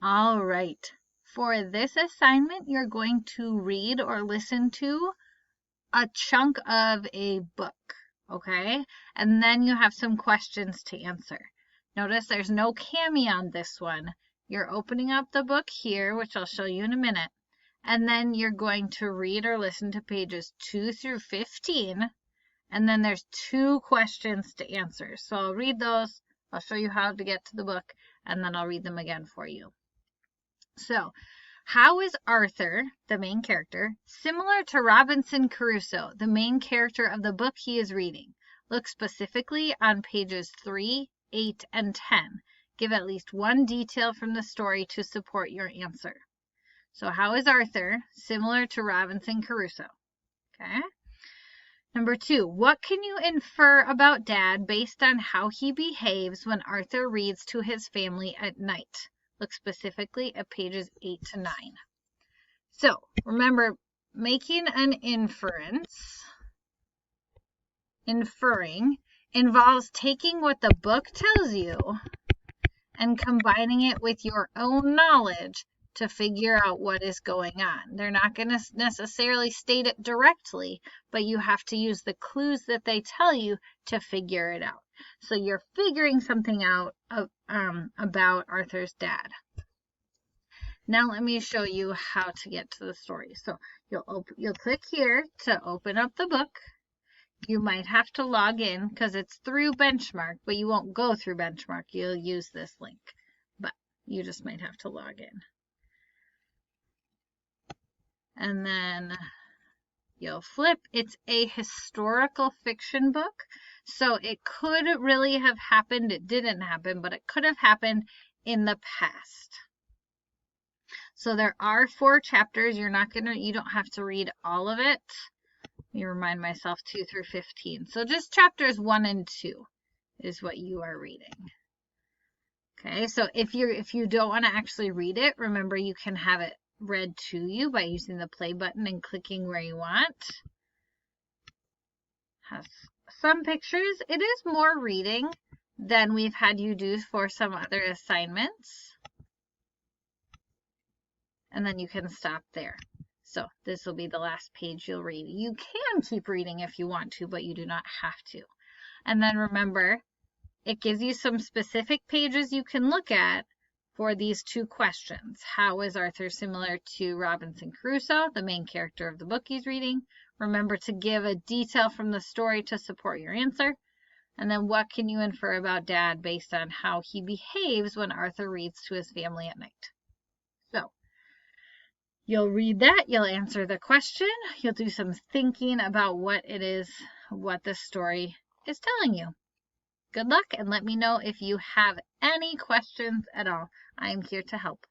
All right. For this assignment, you're going to read or listen to a chunk of a book, okay? And then you have some questions to answer. Notice there's no Cami on this one. You're opening up the book here, which I'll show you in a minute. And then you're going to read or listen to pages 2 through 15. And then there's 2 questions to answer. So I'll read those. I'll show you how to get to the book, and then I'll read them again for you. So, how is Arthur, the main character, similar to Robinson Crusoe, the main character of the book he is reading? Look specifically on pages 3, 8, and 10. Give at least one detail from the story to support your answer. So, how is Arthur similar to Robinson Crusoe? Okay. Number 2, what can you infer about Dad based on how he behaves when Arthur reads to his family at night? Look specifically at pages 8 to 9. So, remember, making an inferring involves taking what the book tells you and combining it with your own knowledge to figure out what is going on. They're not going to necessarily state it directly, but you have to use the clues that they tell you to figure it out. So you're figuring something out about Arthur's dad. Now let me show you how to get to the story. So you'll click here to open up the book. You might have to log in because it's through Benchmark, but you won't go through Benchmark. You'll use this link, but you just might have to log in. And then you'll flip. It's a historical fiction book, so it could really have happened. It didn't happen, but it could have happened in the past. So there are 4 chapters. You don't have to read all of it. Let me remind myself 2 through 15. So just chapters 1 and 2 is what you are reading. Okay, so if you don't want to actually read it, remember you can have it read to you by using the play button and clicking where you want. Has some pictures. It is more reading than we've had you do for some other assignments. And then you can stop there. So this will be the last page you'll read. You can keep reading if you want to, but you do not have to. And then remember, it gives you some specific pages you can look at for these 2 questions. How is Arthur similar to Robinson Crusoe, the main character of the book he's reading? Remember to give a detail from the story to support your answer. And then what can you infer about Dad based on how he behaves when Arthur reads to his family at night? So, you'll read that, you'll answer the question, you'll do some thinking about what the story is telling you. Good luck, and let me know if you have any questions at all. I am here to help.